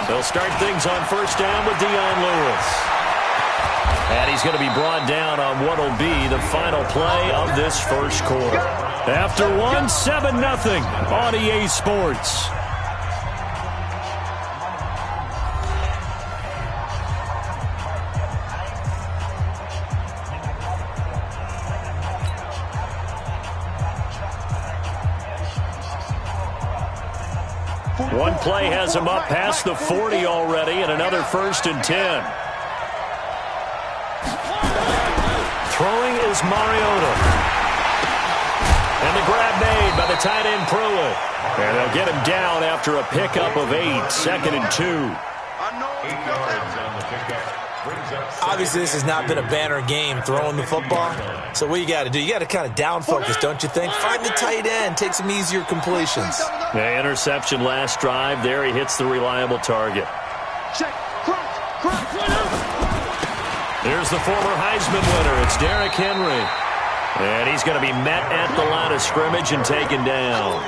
They'll start things on first down with Dion Lewis. And he's going to be brought down on what will be the final play of this first quarter. After one, 7-0 on EA Sports. One play has him up past the 40 already, and another 1st and 10. Throwing is Mariota. And the grab made by the tight end Pruitt. And they'll get him down after a pickup of 8, 2nd and 2. Obviously, this has not been a banner game throwing the football. So what you got to do, you got to kind of down focus, don't you think? Find the tight end, take some easier completions. The interception last drive. There he hits the reliable target. Here's the former Heisman winner. It's Derrick Henry. And he's going to be met at the line of scrimmage and taken down.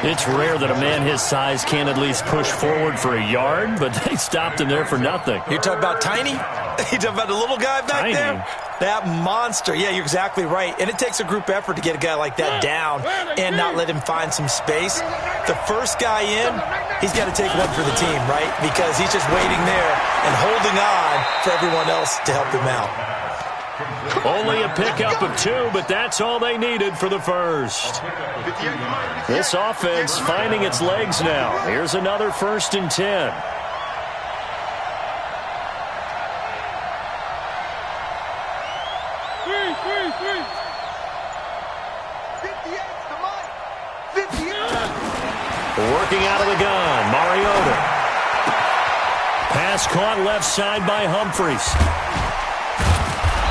It's rare that a man his size can't at least push forward for a yard, but they stopped him there for nothing. You're talking about Tiny? You're talking about the little guy back there? That monster. Yeah, you're exactly right. And it takes a group effort to get a guy like that down and not let him find some space. The first guy in, he's got to take one for the team, right? Because he's just waiting there and holding on for everyone else to help him out. Only a pickup of 2, but that's all they needed for the first. This offense finding its legs now. Here's another 1st and 10. Working out of the gun, Mariota. Pass caught left side by Humphries.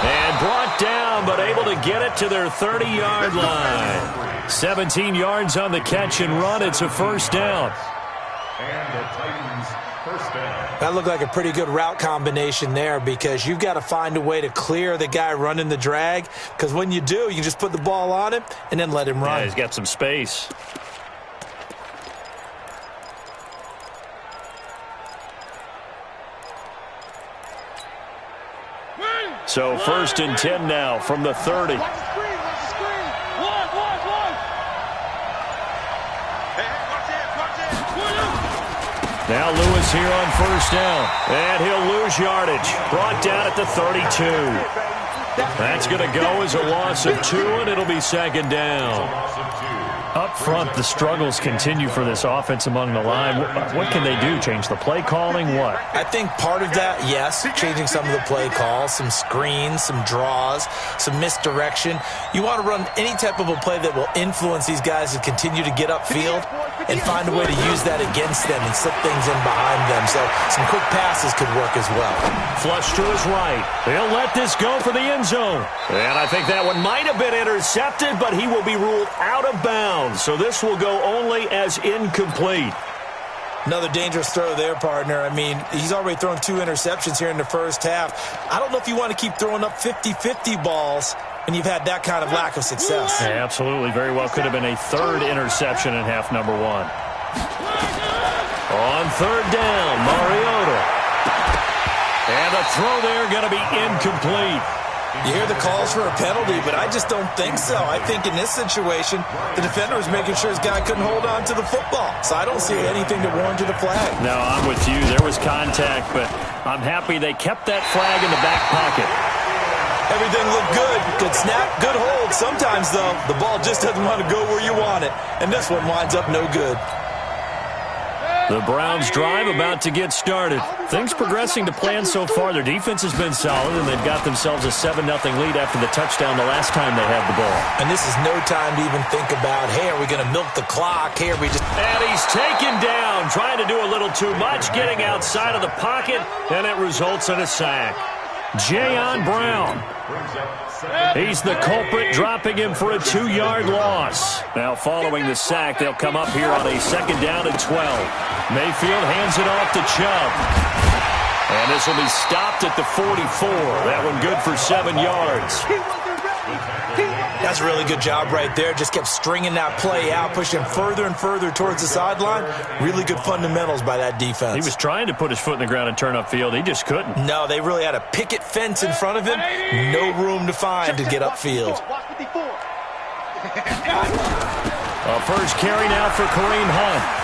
And brought down, but able to get it to their 30-yard line. 17 yards on the catch and run. It's a 1st down. And the Titans, 1st down. That looked like a pretty good route combination there because you've got to find a way to clear the guy running the drag. Because when you do, you just put the ball on him and then let him run. Yeah, he's got some space. So 1st and 10 now from the 30. Now Lewis here on 1st down. And he'll lose yardage. Brought down at the 32. That's going to go as a loss of 2, and it'll be 2nd down. Up front, the struggles continue for this offense among the line. What can they do? Change the play calling? What? I think part of that, yes, changing some of the play calls, some screens, some draws, some misdirection. You want to run any type of a play that will influence these guys to continue to get upfield and find a way to use that against them and slip things in behind them. So some quick passes could work as well. Flush to his right. He'll let this go for the end zone. And I think that one might have been intercepted, but he will be ruled out of bounds. So this will go only as incomplete. Another dangerous throw there, partner. I mean, he's already thrown 2 interceptions here in the first half. I don't know if you want to keep throwing up 50-50 balls when you've had that kind of lack of success. Yeah, absolutely. Very well could have been a 3rd interception in half number 1. On 3rd down, Mariota. And a throw there going to be incomplete. You hear the calls for a penalty, but I just don't think so. I think in this situation, the defender was making sure his guy couldn't hold on to the football. So I don't see anything that warranted a flag. No, I'm with you. There was contact, but I'm happy they kept that flag in the back pocket. Everything looked good. Good snap, good hold. Sometimes, though, the ball just doesn't want to go where you want it. And this one winds up no good. The Browns drive about to get started. Things progressing to plan so far. Their defense has been solid, and they've got themselves a 7-0 lead after the touchdown the last time they had the ball. And this is no time to even think about, hey, are we going to milk the clock? Hey, are we just... And he's taken down, trying to do a little too much, getting outside of the pocket, and it results in a sack. Jayon Brown. He's the culprit, dropping him for a 2-yard loss. Now following the sack, they'll come up here on a 2nd down and 12. Mayfield hands it off to Chubb. And this will be stopped at the 44. That one good for 7 yards. That's a really good job right there. Just kept stringing that play out, pushing further and further towards the sideline. Really good fundamentals by that defense. He was trying to put his foot in the ground and turn upfield. He just couldn't. No, they really had a picket fence in front of him. No room to find to get upfield. A first carry now for Kareem Hunt.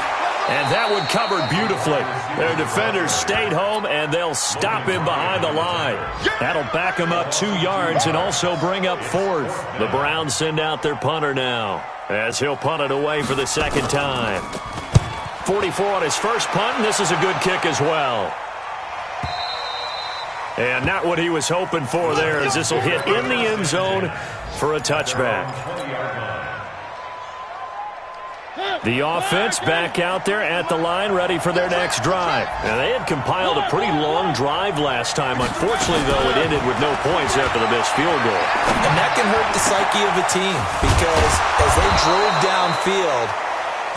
And that one covered beautifully. Their defenders stayed home, and they'll stop him behind the line. That'll back him up 2 yards and also bring up 4th. The Browns send out their punter now, as he'll punt it away for the second time. 44 on his first punt, and this is a good kick as well. And not what he was hoping for there, as this will hit in the end zone for a touchback. The offense back out there at the line, ready for their next drive. And they had compiled a pretty long drive last time. Unfortunately, though, it ended with no points after the missed field goal. And that can hurt the psyche of a team, because as they drove downfield,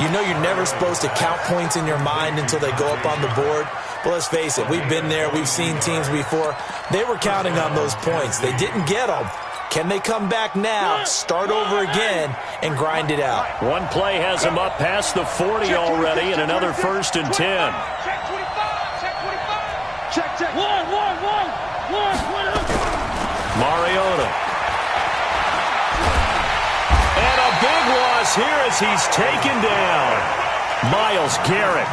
you know you're never supposed to count points in your mind until they go up on the board. But let's face it, we've been there. We've seen teams before. They were counting on those points. They didn't get them. Can they come back now, start over again, and grind it out? One play has them up past the 40 already, and another 1st and 10. Check 25. Check. One. Mariota. And a big loss here as he's taken down. Myles Garrett.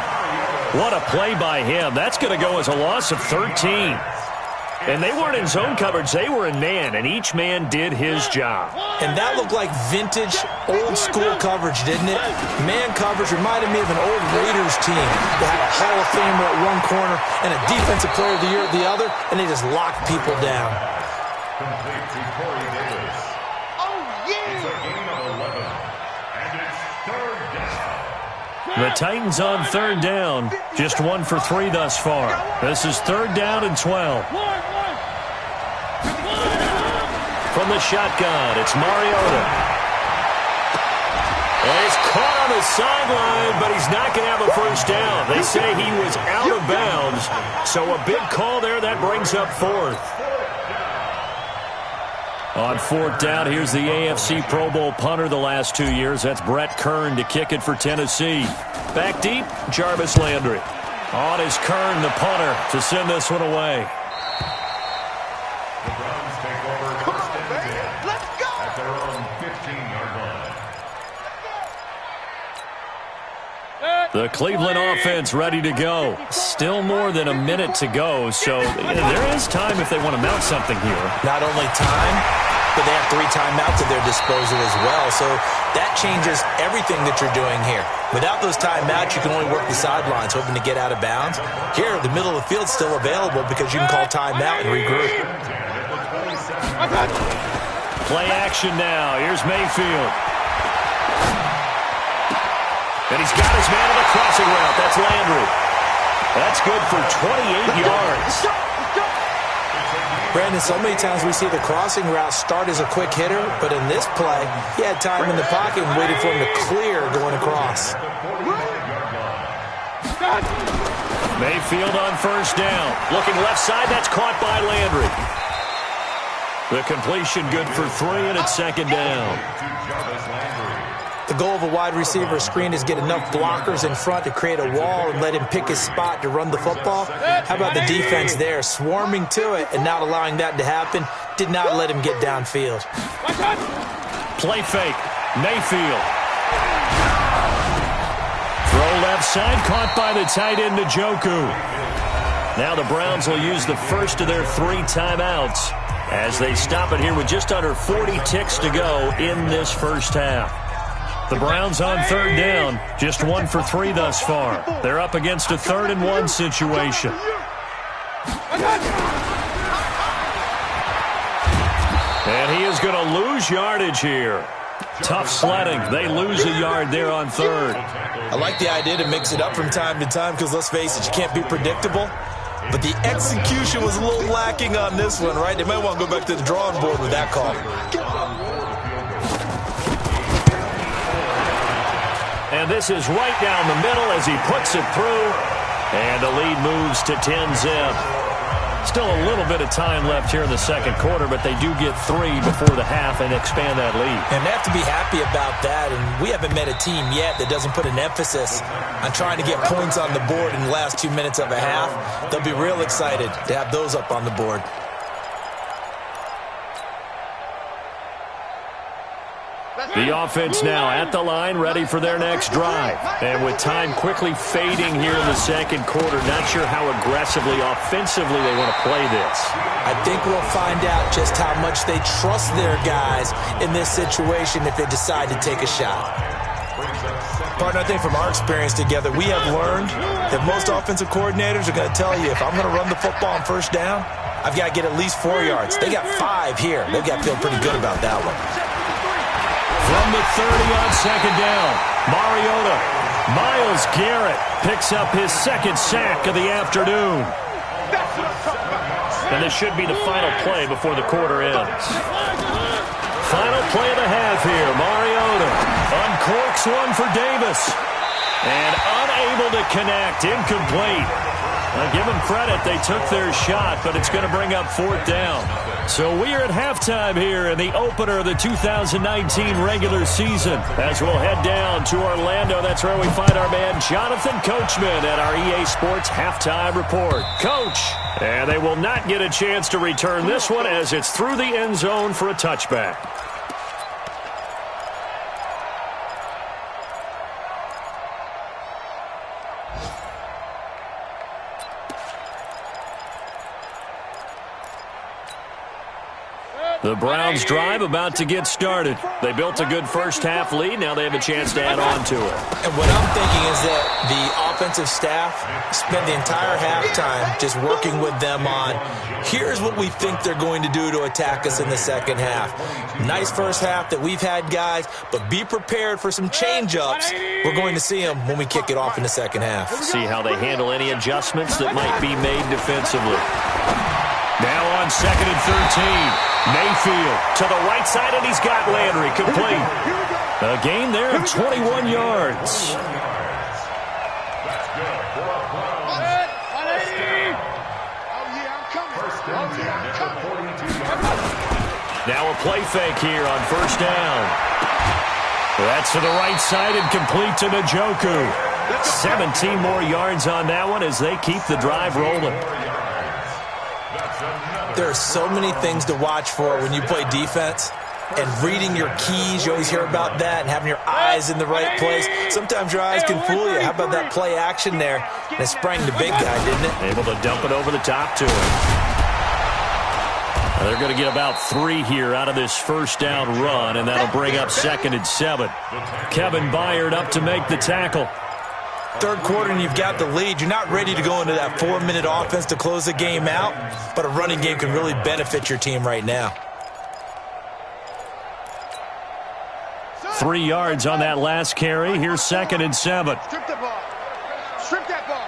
What a play by him. That's going to go as a loss of 13. And they weren't in zone coverage. They were in man, and each man did his job. And that looked like vintage, old-school coverage, didn't it? Man coverage reminded me of an old Raiders team that had a Hall of Famer at one corner and a Defensive Player of the Year at the other, and they just locked people down. Complete to Corey Davis. Oh, yeah! It's a gain of 11, and it's 3rd down. The Titans on 3rd down. Just 1 for 3 thus far. This is 3rd down and 12. From the shotgun, it's Mariota. And he's caught on the sideline, but he's not going to have a first down. They say he was out of bounds. So a big call there. That brings up 4th. On 4th down, here's the AFC Pro Bowl punter the last 2 years. That's Brett Kern to kick it for Tennessee. Back deep, Jarvis Landry. On is Kern, the punter, to send this one away. The Browns take over 1st and 10. Let's go! At their own 15-yard line. The Cleveland offense ready to go. Still more than a minute to go, so there is time if they want to mount something here. Not only time, but they have 3 timeouts at their disposal as well. So that changes everything that you're doing here. Without those timeouts, you can only work the sidelines, hoping to get out of bounds. Here, the middle of the field's still available because you can call timeout and regroup. Play action now. Here's Mayfield. And he's got his man on the crossing route. That's Landry. That's good for 28 yards. Brandon, so many times we see the crossing route start as a quick hitter, but in this play, he had time in the pocket and waited for him to clear going across. Mayfield on 1st down. Looking left side, that's caught by Landry. The completion good for 3, and it's 2nd down. The goal of a wide receiver screen is get enough blockers in front to create a wall and let him pick his spot to run the football. How about the defense there, swarming to it and not allowing that to happen? Did not let him get downfield. Play fake. Mayfield. Throw left side, caught by the tight end, Njoku. Now the Browns will use the first of their 3 timeouts as they stop it here with just under 40 ticks to go in this first half. The Browns on 3rd down, just 1 for 3 thus far. They're up against a 3rd and 1 situation. And he is going to lose yardage here. Tough sledding. They lose a yard there on 3rd. I like the idea to mix it up from time to time because, let's face it, you can't be predictable. But the execution was a little lacking on this one, right? They might want to go back to the drawing board with that call. And this is right down the middle as he puts it through. And the lead moves to 10-zip. Still a little bit of time left here in the second quarter, but they do get 3 before the half and expand that lead. And they have to be happy about that, and we haven't met a team yet that doesn't put an emphasis on trying to get points on the board in the last 2 minutes of a half. They'll be real excited to have those up on the board. The offense now at the line, ready for their next drive. And with time quickly fading here in the second quarter, not sure how aggressively, offensively they want to play this. I think we'll find out just how much they trust their guys in this situation if they decide to take a shot. Partner, I think from our experience together, we have learned that most offensive coordinators are going to tell you, if I'm going to run the football on first down, I've got to get at least 4 yards. They got 5 here. They've got to feel pretty good about that one. From the 30 on second down, Mariota. Myles Garrett picks up his second sack of the afternoon. And this should be the final play before the quarter ends. Final play of the half here. Mariota uncorks one for Davis. And unable to connect. Incomplete. Give them credit. They took their shot, but it's going to bring up 4th down. So we are at halftime here in the opener of the 2019 regular season. As we'll head down to Orlando, that's where we find our man Jonathan Coachman at our EA Sports Halftime Report. Coach, and they will not get a chance to return this one as it's through the end zone for a touchback. The Browns drive about to get started. They built a good first half lead. Now they have a chance to add on to it. And what I'm thinking is that the offensive staff spent the entire halftime just working with them on, here's what we think they're going to do to attack us in the second half. Nice first half that we've had, guys, but be prepared for some change-ups. We're going to see them when we kick it off in the second half. See how they handle any adjustments that might be made defensively. Now on second and 13. Mayfield to the right side, and he's got Landry complete. A gain there of 21 yards. Now a play fake here on first down. That's to the right side and complete to Njoku. 17 more yards on that one as they keep the drive rolling. There are so many things to watch for when you play defense. And reading your keys, you always hear about that, and having your eyes in the right place. Sometimes your eyes can fool you. How about that play action there? And it sprang the big guy, didn't it? Able to dump it over the top to him. They're going to get about 3 here out of this first down run, and that'll bring up second and 7. Kevin Byard up to make the tackle. Third quarter and you've got the lead. You're not ready to go into that 4-minute offense to close the game out, but a running game can really benefit your team right now. 3 yards on that last carry. Here's second and 7. Strip that ball. Strip that ball.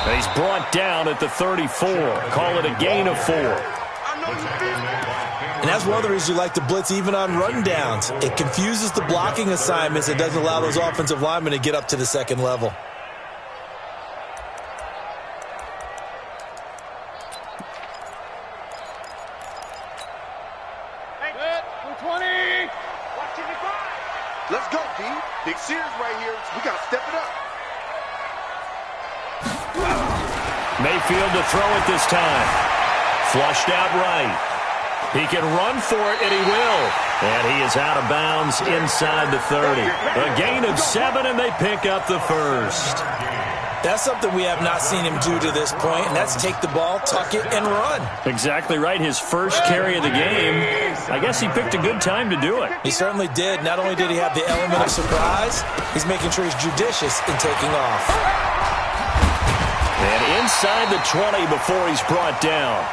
And he's brought down at the 34. Call it a gain of 4. And that's one of the reasons you like to blitz even on rundowns. It confuses the blocking assignments. It doesn't allow those offensive linemen to get up to the second level. Let's go, D. Big Sears right here. We got to step it up. Mayfield to throw it this time. Flushed out right. He can run for it, and he will. And he is out of bounds inside the 30. A gain of 7, and they pick up the first. That's something we have not seen him do to this point, and that's take the ball, tuck it, and run. Exactly right. His first carry of the game. I guess he picked a good time to do it. He certainly did. Not only did he have the element of surprise, he's making sure he's judicious in taking off. And inside the 20 before he's brought down.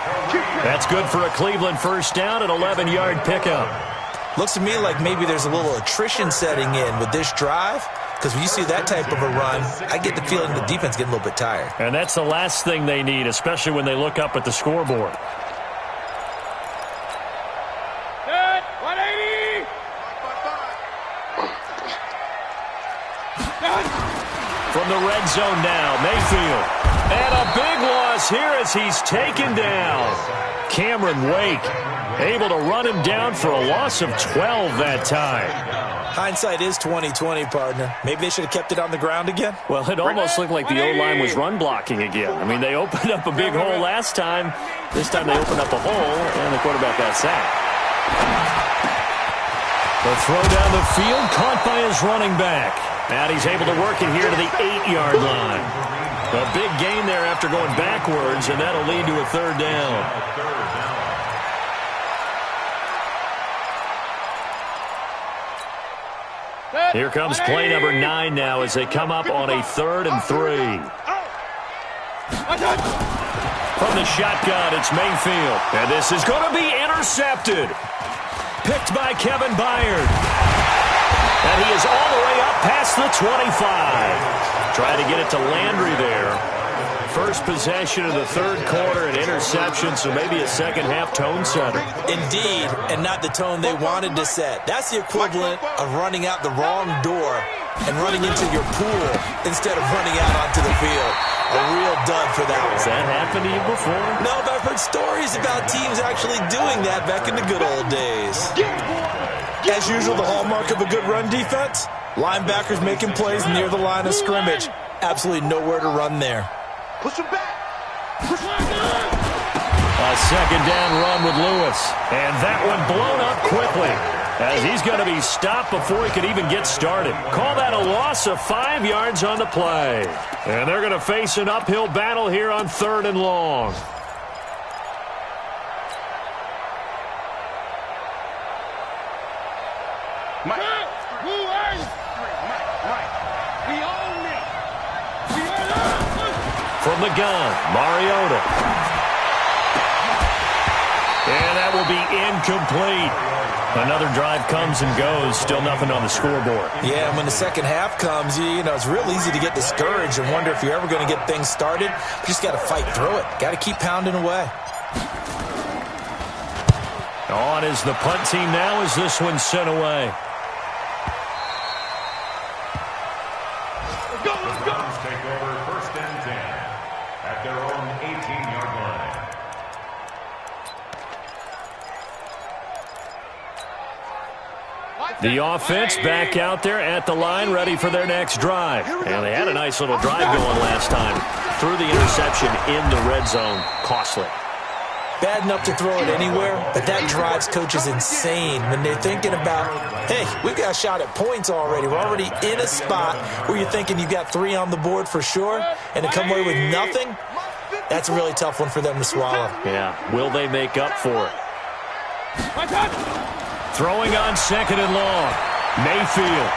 That's good for a Cleveland first down, an 11-yard pickup. Looks to me like maybe there's a little attrition setting in with this drive, because when you see that type of a run, I get the feeling the defense getting a little bit tired. And that's the last thing they need, especially when they look up at the scoreboard. Good. 180. From the red zone now, Mayfield. And a big loss here as he's taken down. Cameron Wake able to run him down for a loss of 12 that time. Hindsight is 20/20, partner. Maybe they should have kept it on the ground again. Well, it almost looked like the O-line was run blocking again. I mean, they opened up a big hole last time. This time they opened up a hole, and the quarterback got sacked. The throw down the field, caught by his running back. And he's able to work it here to the 8-yard line. A big gain there after going backwards, and that'll lead to a third down. Here comes play number 9 now as they come up on a 3rd and 3. From the shotgun, it's Mayfield. And this is going to be intercepted. Picked by Kevin Byard. And he is all the way up past the 25. Try to get it to Landry there. First possession of the third quarter, an interception, so maybe a second-half tone setter. Indeed, and not the tone they wanted to set. That's the equivalent of running out the wrong door and running into your pool instead of running out onto the field. A real dud for that one. Has that happened to you before? No, but I've heard stories about teams actually doing that back in the good old days. As usual, the hallmark of a good run defense, linebackers making plays near the line of scrimmage. Absolutely nowhere to run there. Push him back. Push him back. A second down run with Lewis. And that one blown up quickly as he's going to be stopped before he could even get started. Call that a loss of 5 yards on the play. And they're going to face an uphill battle here on 3rd and long. Mike. We own it. From the gun, Mariota. And that will be incomplete. Another drive comes and goes. Still nothing on the scoreboard. Yeah, and when the second half comes, you know, it's real easy to get discouraged and wonder if you're ever going to get things started. You just got to fight through it. Got to keep pounding away. On is the punt team now as this one's sent away. The Browns take over 1st and 10 at their own 18-yard line. The offense back out there at the line, ready for their next drive. And they had a nice little drive going last time. Threw the interception in the red zone. Costly. Bad enough to throw it anywhere, but that drives coaches insane when they're thinking about, hey, we've got a shot at points already. We're already in a spot where you're thinking you've got 3 on the board for sure, and to come away with nothing, that's a really tough one for them to swallow. Yeah, will they make up for it? Throwing on 2nd and long. Mayfield.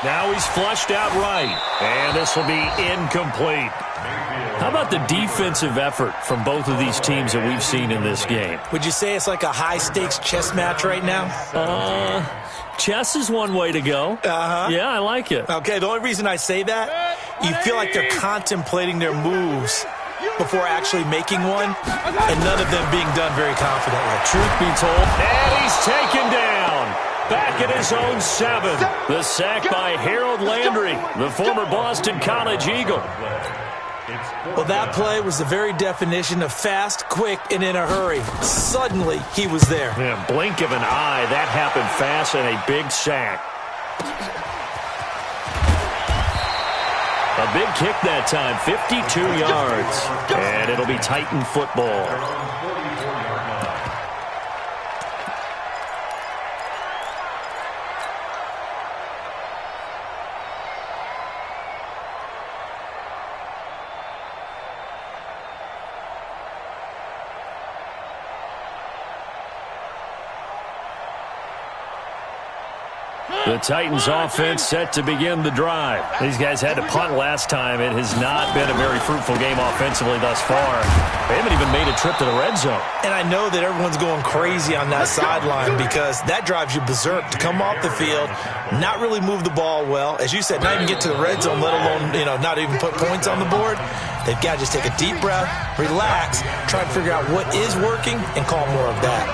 Now he's flushed out right, and this will be incomplete. How about the defensive effort from both of these teams that we've seen in this game? Would you say it's like a high-stakes chess match right now? Chess is one way to go. Uh-huh. Yeah, I like it. Okay, the only reason I say that, you feel like they're contemplating their moves before actually making one, and none of them being done very confidently. Truth be told, and he's taken down. Back at his own 7. The sack by Harold Landry, the former Boston College Eagle. Well, that play was the very definition of fast, quick, and in a hurry. Suddenly, he was there. Yeah, blink of an eye, that happened fast, and a big sack. A big kick that time, 52 yards. And it'll be Titan football. The Titans offense set to begin the drive. These guys had to punt last time. It has not been a very fruitful game offensively thus far. They haven't even made a trip to the red zone. And I know that everyone's going crazy on that sideline because that drives you berserk to come off the field, not really move the ball well. As you said, not even get to the red zone, let alone, not even put points on the board. They've got to just take a deep breath, relax, try and figure out what is working, and call more of that.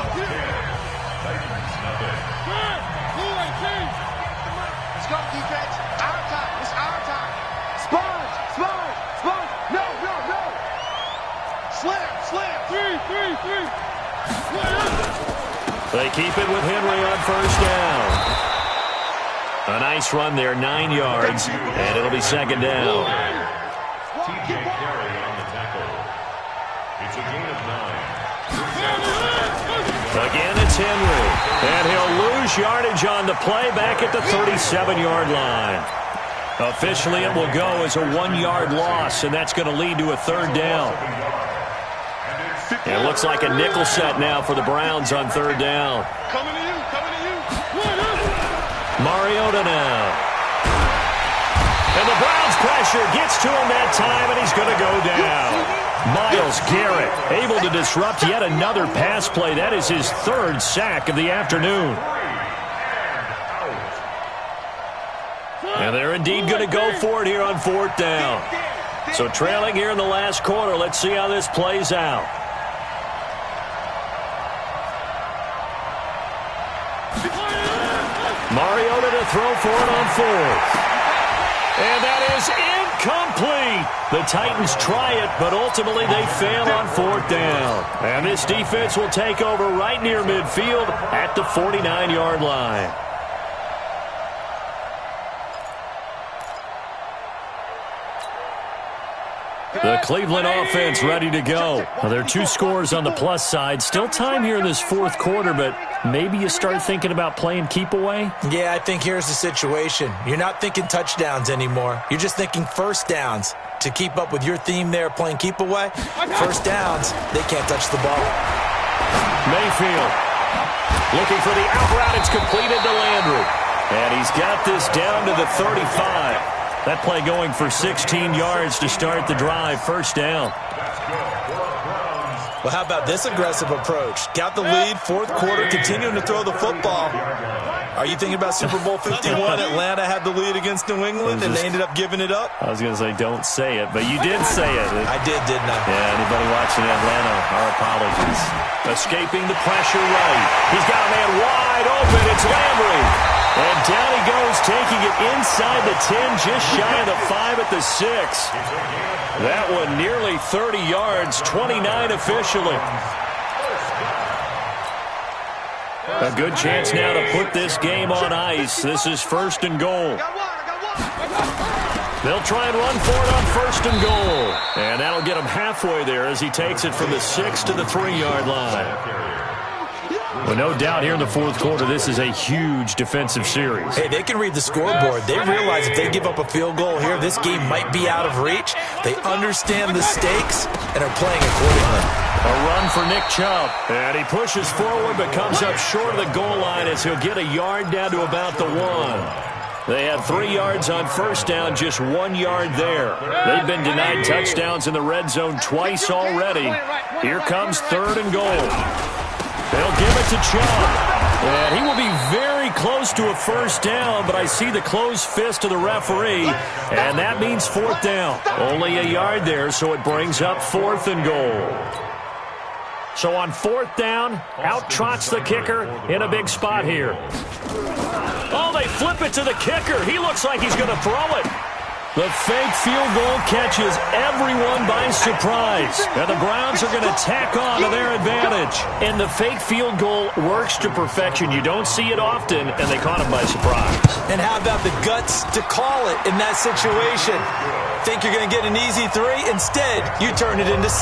Let's go, defense. Our time. It's our time. keep it with Henry on first down. A nice run there, 9 yards, and it'll be second down. T.J. Carey on the tackle. It's a gain of 9. Again, it's Henry, and he'll lose yardage on the play back at the 37-yard line. Officially, it will go as a 1-yard loss, and that's going to lead to a third down. It looks like a nickel set now for the Browns on third down. Coming to you, coming to you. Mariota now. And the Browns pressure gets to him that time, and he's going to go down. Myles Garrett able to disrupt yet another pass play. That is his third sack of the afternoon. And they're indeed going to go for it here on fourth down. So trailing here in the last quarter. Let's see how this plays out. Mariota to throw for it on fourth. And that is incomplete. The Titans try it, but ultimately they fail on fourth down. And this defense will take over right near midfield at the 49-yard line. The Cleveland offense ready to go. Well, there are 2 scores on the plus side. Still time here in this fourth quarter, but maybe you start thinking about playing keep away? Yeah, I think here's the situation. You're not thinking touchdowns anymore. You're just thinking first downs. To keep up with your theme there, playing keep away, first downs, they can't touch the ball. Mayfield looking for the out route. It's completed to Landry. And he's got this down to the 35. That play going for 16 yards to start the drive. First down. Well, how about this aggressive approach? Got the lead, fourth quarter, continuing to throw the football. Are you thinking about Super Bowl 51? Atlanta had the lead against New England, and they ended up giving it up? I was going to say, don't say it, but you did say it. I did, didn't I? Yeah, anybody watching Atlanta, our apologies. Escaping the pressure right. He's got a man wide open. It's Landry. And down he goes, taking it inside the 10, just shy of the 5 at the 6. That one nearly 30 yards, 29 officially. A good chance now to put this game on ice. This is first and goal. They'll try and run for it on first and goal. And that'll get him halfway there as he takes it from the 6 to the 3-yard line. Well, no doubt here in the fourth quarter, this is a huge defensive series. Hey, they can read the scoreboard. They realize if they give up a field goal here, this game might be out of reach. They understand the stakes and are playing accordingly. A run for Nick Chubb. And he pushes forward but comes up short of the goal line as he'll get a yard down to about the 1. They had 3 yards on first down, just 1 yard there. They've been denied touchdowns in the red zone twice already. Here comes third and goal. They'll give it to Chubb. And he will be very close to a first down, but I see the closed fist of the referee, and that means fourth down. Only a yard there, so it brings up fourth and goal. So on fourth down, out trots the kicker in a big spot here. Oh, they flip it to the kicker. He looks like he's going to throw it. The fake field goal catches everyone by surprise. And the Browns are going to tack on to their advantage. And the fake field goal works to perfection. You don't see it often, and they caught him by surprise. And how about the guts to call it in that situation? Think you're going to get an easy 3? Instead, you turn it into 6.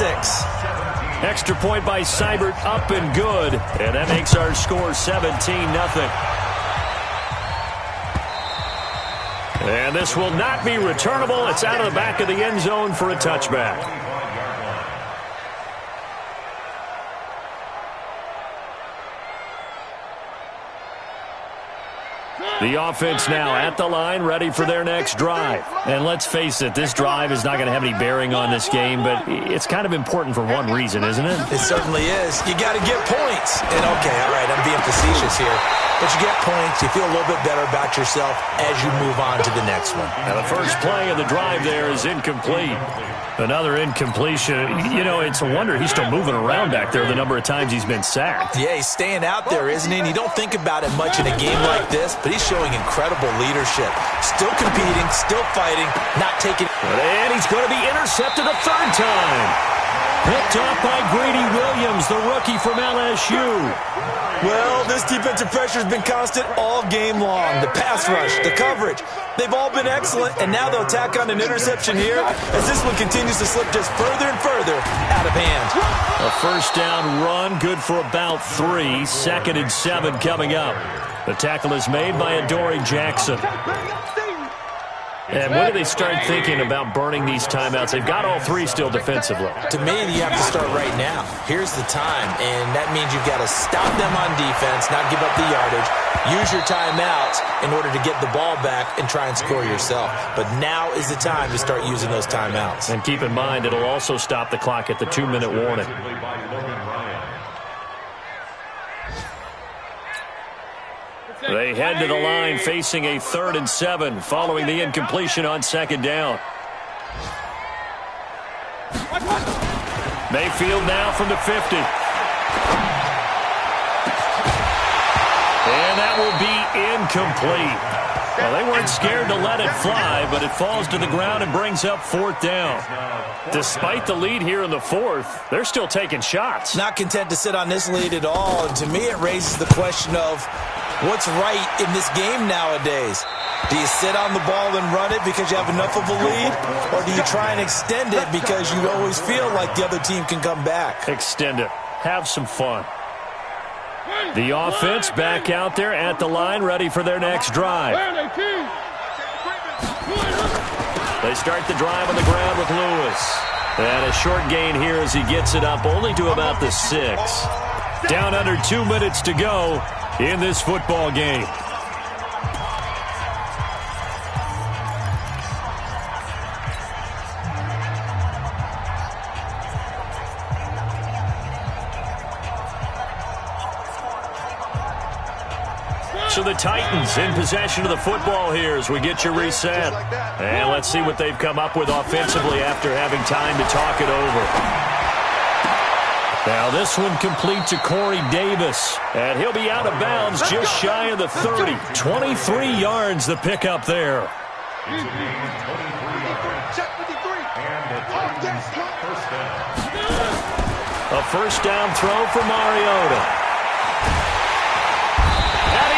Extra point by Seibert, up and good. And that makes our score 17-0. And this will not be returnable. It's out of the back of the end zone for a touchback. The offense now at the line, ready for their next drive. And let's face it, this drive is not going to have any bearing on this game, but it's kind of important for one reason, isn't it? It certainly is. You got to get points. And okay, all right, I'm being facetious here. But you get points, you feel a little bit better about yourself as you move on to the next one. And the first play of the drive there is incomplete. Another incompletion. You know, it's a wonder he's still moving around back there the number of times he's been sacked. Yeah, he's staying out there, isn't he? And you don't think about it much in a game like this, but he's showing incredible leadership. Still competing, still fighting, not taking... And he's going to be intercepted a third time. Picked off by Greedy Williams, the rookie from LSU. Well, this defensive pressure has been constant all game long. The pass rush, the coverage, they've all been excellent, and now they'll tack on an interception here as this one continues to slip just further and further out of hand. A first down run, good for about 3. 2nd and 7 coming up. The tackle is made by Adoree Jackson. And when do they start thinking about burning these timeouts? They've got all 3 still defensively. To me, you have to start right now. Here's the time, and that means you've got to stop them on defense, not give up the yardage, use your timeouts in order to get the ball back and try and score yourself. But now is the time to start using those timeouts. And keep in mind, it'll also stop the clock at the 2-minute warning. They head to the line facing a 3rd and 7 following the incompletion on 2nd down. Mayfield now from the 50. And that will be incomplete. Well, they weren't scared to let it fly, but it falls to the ground and brings up 4th down. Despite the lead here in the 4th, they're still taking shots. Not content to sit on this lead at all, and to me it raises the question of what's right in this game nowadays. Do you sit on the ball and run it because you have enough of a lead, or do you try and extend it because you always feel like the other team can come back? Extend it. Have some fun. The offense back out there at the line, ready for their next drive. They start the drive on the ground with Lewis. And a short gain here as he gets it up only to about the 6. Down under 2 minutes to go in this football game. So the Titans in possession of the football here as we get you reset. And let's see what they've come up with offensively after having time to talk it over. Now this one complete to Corey Davis. And he'll be out of bounds just shy of the 30. 23 yards the pickup there. A first down throw for Mariota.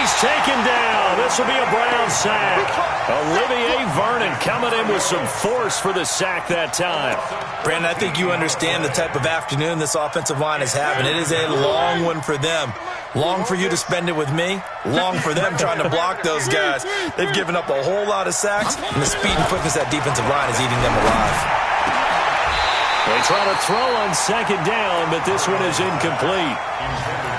He's taken down. This will be a Brown sack. Olivier Vernon coming in with some force for the sack that time. Brandon, I think you understand the type of afternoon this offensive line is having. It is a long one for them. Long for you to spend it with me. Long for them trying to block those guys. They've given up a whole lot of sacks, and the speed and quickness of that defensive line is eating them alive. They try to throw on 2nd down, but this one is incomplete.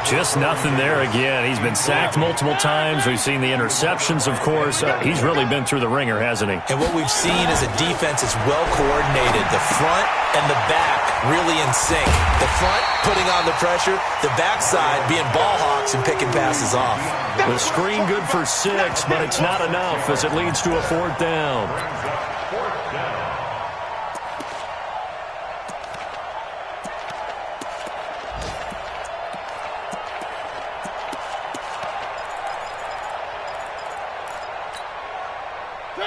Just nothing there again. He's been sacked multiple times. We've seen the interceptions, of course. He's really been through the ringer, hasn't he? And what we've seen is a defense that's well coordinated. The front and the back really in sync. The front putting on the pressure. The backside being ball hawks and picking passes off. The screen good for 6, but it's not enough as it leads to a 4th down.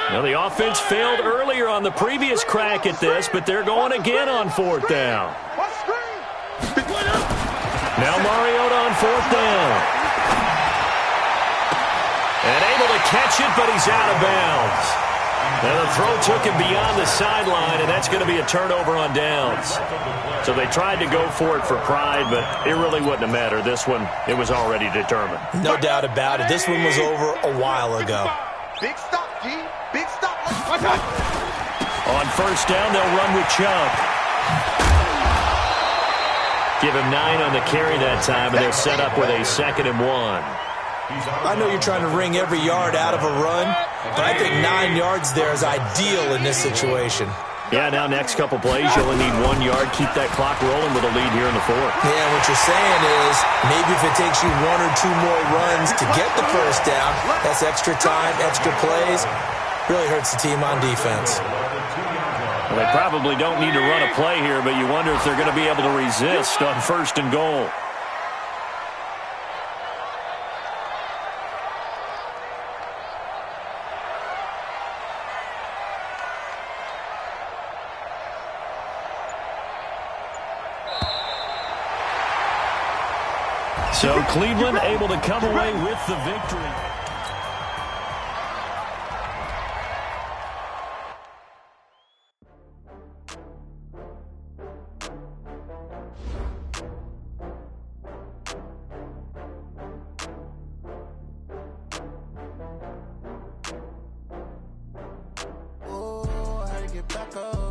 Now, the offense failed earlier on the previous crack at this, but they're going again on 4th down. Now Mariota on 4th down. And able to catch it, but he's out of bounds. Now the throw took him beyond the sideline, and that's going to be a turnover on downs. So they tried to go for it for pride, but it really wouldn't have mattered. This one, it was already determined. No doubt about it. This one was over a while ago. Big stop, G. Big stop. On 1st down, they'll run with Chubb. Give him 9 on the carry that time, and they're set up with a 2nd and 1. I know you're trying to wring every yard out of a run, but I think 9 yards there is ideal in this situation. Yeah, now next couple plays, you only need 1 yard. Keep that clock rolling with a lead here in the 4th. Yeah, what you're saying is maybe if it takes you 1 or 2 more runs to get the first down, that's extra time, extra plays. Really hurts the team on defense. Well, they probably don't need to run a play here, but you wonder if they're going to be able to resist on 1st and goal. So Cleveland able to come away with the victory. Back up.